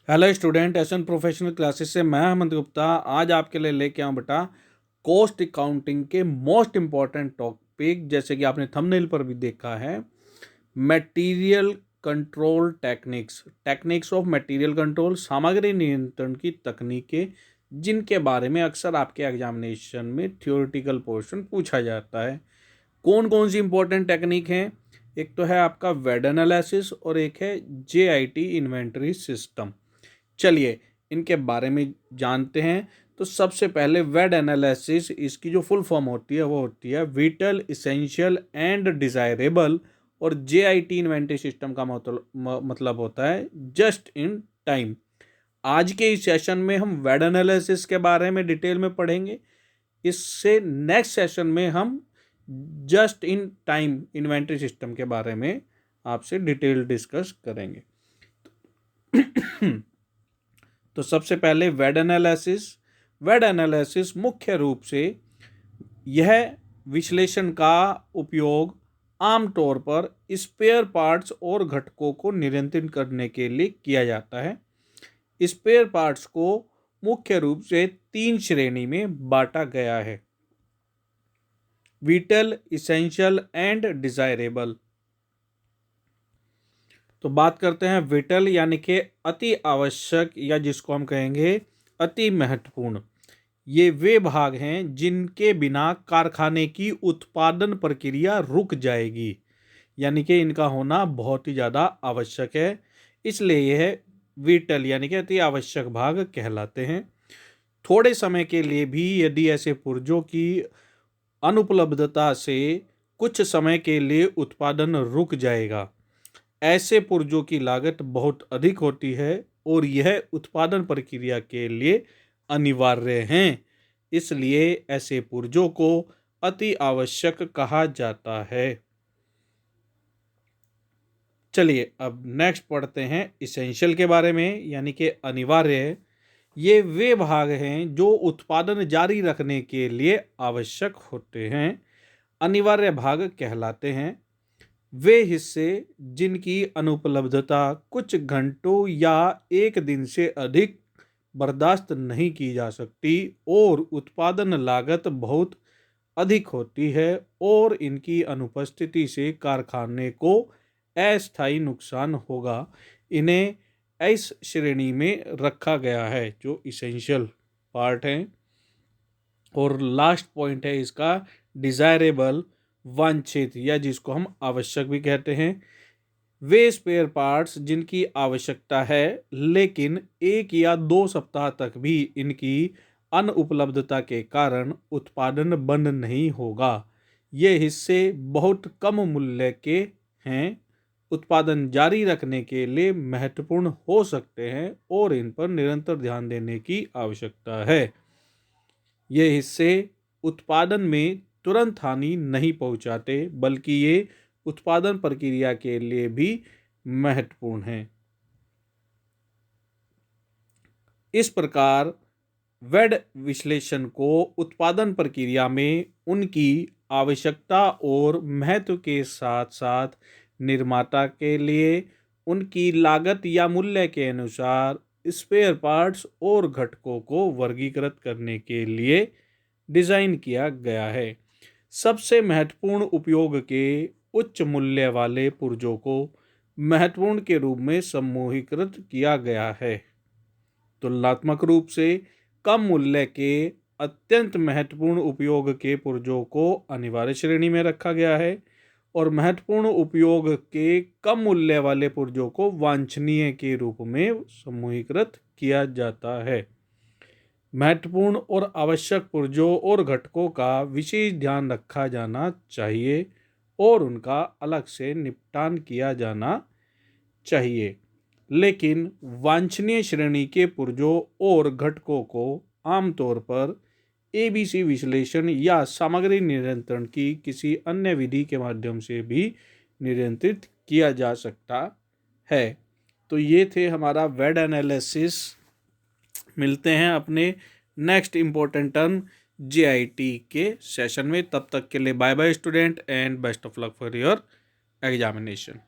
Hello student, SN professional classes से मैं हेमंत गुप्ता आज आपके लिए लेके आऊँ बेटा कॉस्ट अकाउंटिंग के मोस्ट इम्पॉर्टेंट टॉपिक, जैसे कि आपने थंबनेल पर भी देखा है, material control techniques of material control, सामग्री नियंत्रण की तकनीकें, जिनके बारे में अक्सर आपके एग्जामिनेशन में थ्योरेटिकल पोर्शन पूछा जाता है। कौन कौन सी इंपॉर्टेंट टेक्निक हैं? एक तो है आपका वेड एनालिसिस और एक है JIT इन्वेंटरी सिस्टम। चलिए इनके बारे में जानते हैं। तो सबसे पहले वेड एनालिसिस, इसकी जो फुल फॉर्म होती है वो होती है विटल, इसेंशियल एंड डिजायरेबल, और JIT इन्वेंटरी सिस्टम का मतलब होता है जस्ट इन टाइम। आज के इस सेशन में हम वेड एनालिसिस के बारे में डिटेल में पढ़ेंगे। इससे नेक्स्ट सेशन में हम just in time inventory system के बारे में आपसे डिटेल डिस्कस करेंगे। तो सबसे पहले वेड एनालिसिस मुख्य रूप से यह विश्लेषण का उपयोग आमतौर पर स्पेयर पार्ट्स और घटकों को नियंत्रित करने के लिए किया जाता है। स्पेयर पार्ट्स को मुख्य रूप से 3 श्रेणी में बांटा गया है: विटल, इसेंशियल एंड डिजायरेबल। तो बात करते हैं विटल यानी कि अति आवश्यक, या जिसको हम कहेंगे अति महत्वपूर्ण। ये वे भाग हैं जिनके बिना कारखाने की उत्पादन प्रक्रिया रुक जाएगी, यानी कि इनका होना बहुत ही ज़्यादा आवश्यक है, इसलिए यह विटल यानी कि अति आवश्यक भाग कहलाते हैं। थोड़े समय के लिए भी यदि ऐसे पुर्जों की अनुपलब्धता से कुछ समय के लिए उत्पादन रुक जाएगा, ऐसे पुर्जों की लागत बहुत अधिक होती है और यह उत्पादन प्रक्रिया के लिए अनिवार्य हैं, इसलिए ऐसे पुर्जों को अति आवश्यक कहा जाता है। चलिए अब नेक्स्ट पढ़ते हैं इसेंशियल के बारे में, यानी कि अनिवार्य। ये वे भाग हैं जो उत्पादन जारी रखने के लिए आवश्यक होते हैं, अनिवार्य भाग कहलाते हैं। वे हिस्से जिनकी अनुपलब्धता कुछ घंटों या एक दिन से अधिक बर्दाश्त नहीं की जा सकती और उत्पादन लागत बहुत अधिक होती है, और इनकी अनुपस्थिति से कारखाने को अस्थायी नुकसान होगा, इन्हें इस श्रेणी में रखा गया है जो इसेंशियल पार्ट है। और लास्ट पॉइंट है इसका डिजायरेबल, वांछित, या जिसको हम आवश्यक भी कहते हैं। वे स्पेयर पार्ट्स जिनकी आवश्यकता है लेकिन 1 या 2 सप्ताह तक भी इनकी अनुपलब्धता के कारण उत्पादन बंद नहीं होगा। ये हिस्से बहुत कम मूल्य के हैं, उत्पादन जारी रखने के लिए महत्वपूर्ण हो सकते हैं और इन पर निरंतर ध्यान देने की आवश्यकता है। ये हिस्से उत्पादन में तुरंत हानि नहीं पहुंचाते, बल्कि ये उत्पादन प्रक्रिया के लिए भी महत्वपूर्ण हैं। इस प्रकार वेड विश्लेषण को उत्पादन प्रक्रिया में उनकी आवश्यकता और महत्व के साथ साथ निर्माता के लिए उनकी लागत या मूल्य के अनुसार स्पेयर पार्ट्स और घटकों को वर्गीकृत करने के लिए डिज़ाइन किया गया है। सबसे महत्वपूर्ण उपयोग के उच्च मूल्य वाले पुर्जों को महत्वपूर्ण के रूप में समूहीकृत किया गया है। तुलनात्मक रूप से कम मूल्य के अत्यंत महत्वपूर्ण उपयोग के पुर्जों को अनिवार्य श्रेणी में रखा गया है और महत्वपूर्ण उपयोग के कम मूल्य वाले पुर्जों को वांछनीय के रूप में समूहीकृत किया जाता है। महत्वपूर्ण और आवश्यक पुर्जों और घटकों का विशेष ध्यान रखा जाना चाहिए और उनका अलग से निपटान किया जाना चाहिए, लेकिन वांछनीय श्रेणी के पुर्जों और घटकों को आमतौर पर ABC विश्लेषण या सामग्री नियंत्रण की किसी अन्य विधि के माध्यम से भी नियंत्रित किया जा सकता है। तो ये थे हमारा वेड एनालिसिस। मिलते हैं अपने नेक्स्ट इम्पोर्टेंट टर्म JIT के सेशन में। तब तक के लिए bye bye student and best of luck for your examination.